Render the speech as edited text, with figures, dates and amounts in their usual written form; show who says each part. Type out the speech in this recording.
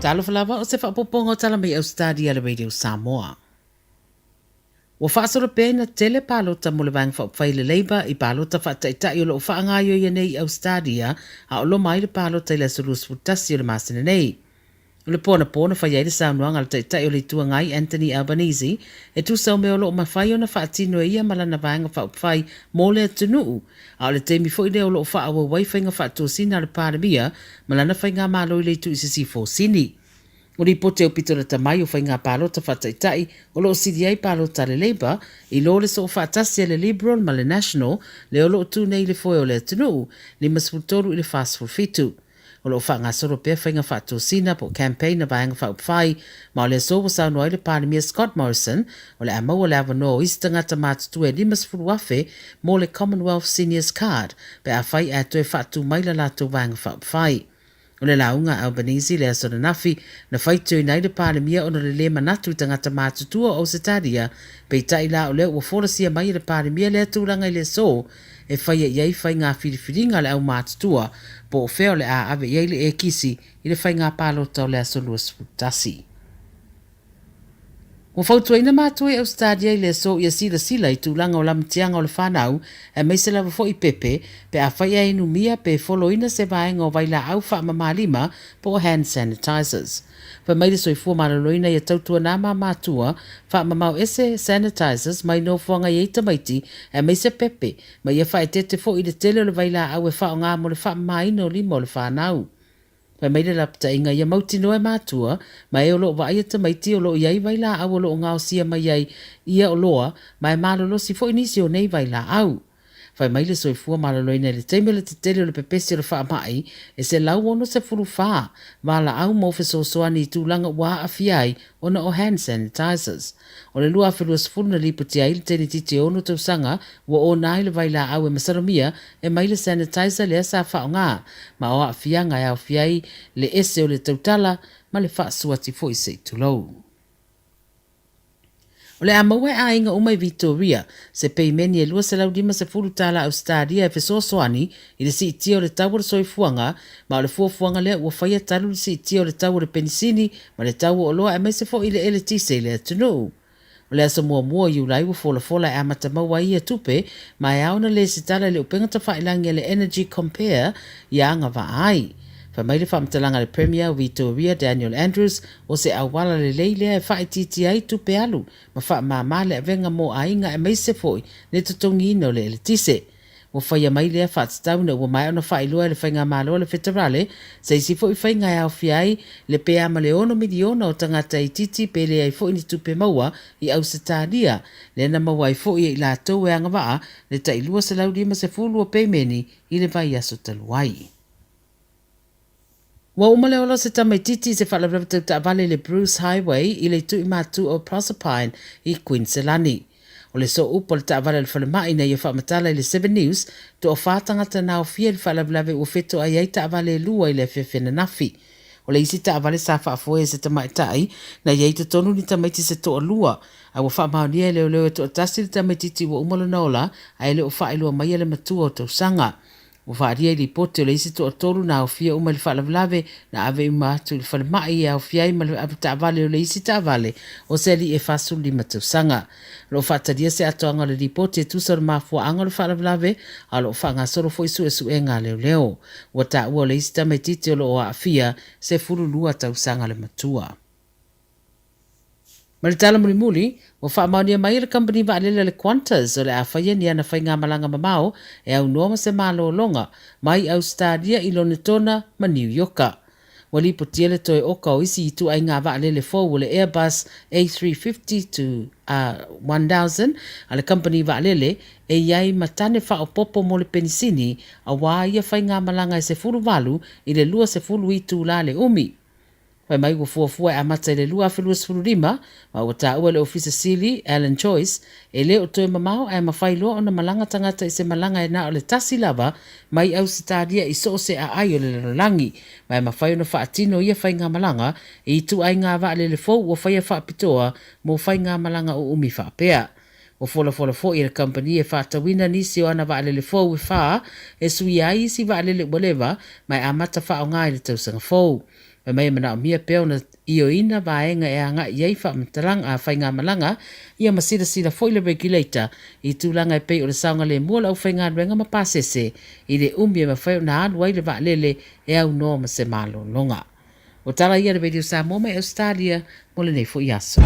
Speaker 1: Tala Fou o se whaapoponga o tala mai Ausetalia le radio Samoa. Wa whaasora pēna tele pālota mo le vang whaupwhaile leiba I pālota whaataitai o lo whaangaio ia nei Ausetalia a o lo mai le pālota I le surus futasi o le masina nei. O le pōna whai ai le saunuanga le taitai o le tua ngai Anthony Albanese e tu sau me o lo mawhai o na whaatino ia malana vanga whaupwhai mō le atunuu a o le teimi fo I le o lo whaawa waiwhainga whaatosina le pāramia malana whainga malo I le tu isisi fō sini. O li pote o pito le tamai o whainga pālota whataitai o lo sidi ai pālota le Labour I lo le so whaatasi le Liberal ma le National le o lo tu nei le foe o le atunuu ni masfutoru I le fast for fitu. O lo wha ngā soro pia whainga whātua sina po campaign na vāenga whauwhai, ma o le so wasau noai le pānemia Scott Morrison, o le amau o le awano o ista ngata mātutu e limas furuafe mo le Commonwealth Seniors Card, pe a whai a toe whātu mai la lātou vāenga whauwhai. O le launga Albanese le asona nafi, na whaitu I nei le pānemia o le le manatu tangata mātutu o Ausetalia, pe tai la o le ua whorasia mai le pānemia le atūranga I le so, e whai e iei whai ngā whiriwhiringa le au mātutua, po o wheo le a ave iei le e kisi I le whai ngā pālota o le asolu sputasi. Mo whautua ina mātua e Ausetalia I le so ia sila I tūlanga o lamtianga o le whanau e meisela wafo I pepe pe a whai e inu mia pe folo ina se vaenga o waila au wha mamalima po hand sanitizers. Wha meile soi fua maraloina ia tautua nā mātua wha mamau ese sanitizers mai no fuanga I eita maiti e meise pepe ma ia wha e tete fo I le tele o le waila au e wha o ngā mo le wha maino limo le whanau. Pai meile lapta inga ia mauti noe mātua, ma e o loo waia tamaiti o loo iai waila au o loo ngao sia mai ai ia o loa, ma e malolo si fo inisi o nei waila au. Pai meile soifua maloloina le teimele te tele o le pepesi o le wha mai, e se lau ono se furu wha, wala au maufe so soani I tūlanga wā awhiai ona o hand sanitizers. O le lua awhirua sifuru na liputi ai le teni titi ono tau sanga, wa o nai le waila au e masaromia, e meile sanitizer le asa wha o ngā, ma o awhia ngai awhiai le ese o le tautala, ma le wha suati fo I se tulou. O le amaua e ainga umai Victoria, se peimeni e lua se laudima se furu tala Ausetalia e fesoasoani I le si itia o le tau le soifuanga, ma o le fuafuanga lea ua whaia talu le si itia o le tau le penisini, ma le tau o loa e mai se fo I le ele tise I le atunuu. O le asa mua I ulai ua fola e amata maua I a tupe, ma e auna le si tala le upenga ta whailangi le Energy Compare I anga wa ai. Whamaile whamtalanga le Premier Victoria Daniel Andrews o se awala le leilea e whaititi ai tupe alu, ma whamamale a venga mo ainga e meise foi ne tutongi ino le tise. O whaia maile a whaatstauna ua mai ona whailua le whainga malo le federale, se isi foi whainga e au fiai le pea ma le ono miliona o tangata I titi pele ai foi ni tupe maua I Ausetalia, le na maua I foi I la tau e anga waa le tailua se laudima se fulu o peimeni I le vai aso taluai. Wa umale olo se tamaititi se whalabrabata ta vale le Bruce Highway I le tui matu o Proserpine I Queenselani. O le so upo le ta vale le whalamai na ia whamatala I le 7 News to o whātangata na o fia le whalabrabe o feto ai ta vale lua I le whiwhena nafi. O le isi ta vale sa whaafoe se tamaitai na iei te tonu ni tamaiti se to lua. A wa whaamaunia leo leo to tasi le tamaititi wa umalo naola a le o whailua mai le matua o tau sanga. O whaaria I li pote o le isi to toru na o fia umale whaalavlave na ave umatu le whalamai a o fia I male ta vale o le isi ta vale o se li e fasu li matau sanga. Lo whaataria se atoanga le li pote e tusar mafua anga le whaalavlave a lo whaanga soro fo isu e su e ngā leo leo. Wa ta ua le isi ta me titi o lo o a fia se furu lua tau sanga le matua. Maritala mulimuli, wa whaamaunia mai le company wa alele le Qantas o le awhaia ni ana whainga malanga mamao e au noma se malo longa mai Ausetalia I Lonetona ma New Yorka. Wali potia le toe oka o isi I tu ai ngā wa alele fōu le Airbus A350 to 1000 a le company wa alele e iai matane wha o popo mo le penisini a wā ia whainga malanga e se furu walu I le lua se furu I tu la le umi. Pai mai ua fuafua e amata I le lua awhilua sefururima, ma ua tā ua le ofisa sili, Alan Joyce, e le o toe mamao e mawhailoa o na malanga tangata I se malanga e na o le tasi lava, mai Ausetalia I so se a ai o le lalangi, mai mawhai o na whaatino ia whai ngā malanga, I tu ai ngā wa le fōu ua whai a whaapitoa, mo whai ngā malanga o umi whaapea. O fola fo I le company e whaatawina nisi o ana wa le fōu e wha, e sui ai isi wa le whatever, mai amata wha o ngā I le tausanga fōu. mai mana mia peo na io ina vaenga e anga iei wha mtaranga a whainga malanga ia masira sira foile regulator I tūlanga e pei o le saunga le mua lau whainga ruenga ma pasese I le umbia ma whai o na anu ai le va lele e au no ma se malo longa. O tala ia le radio Samoa mai Ausetalia mo le nei fo i aso.